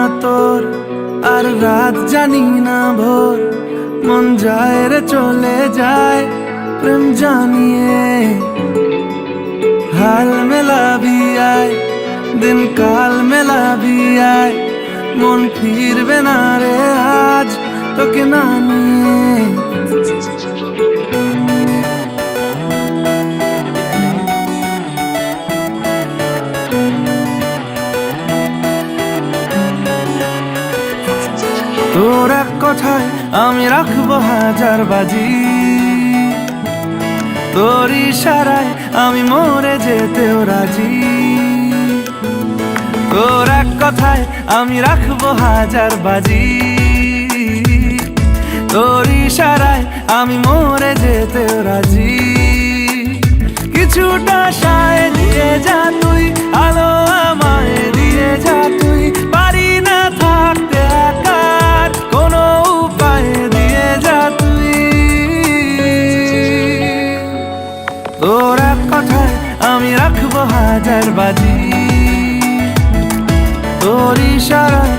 না তোর, আর রাত জানি না ভোর। মন যায় রে চলে যায় প্রেম জানিয়ে, হাল মেলাবি আয়, দিন কাল মেলাবি আয়। মন ফিরবে না রে আজ তোকে না নিয়ে। তোর এক কথায় আমি রাখবো হাজার বাজি, তোর ইশারায় আমি মরে যেতেও রাজি। তোর এক কথায় আমি রাখবো হাজার বাজি, তোর ইশারায় আমি মরে যেতেও রাজি। কিছুটা সায় দিয়ে যা তুই, আলো আমায় দিয়ে যা তুই। পারি না থাকতে একার কোনো উপায় দিয়ে যা তুই। তোর এক কথায় আমি রাখবো হাজার বাজি, তোর ইশারায়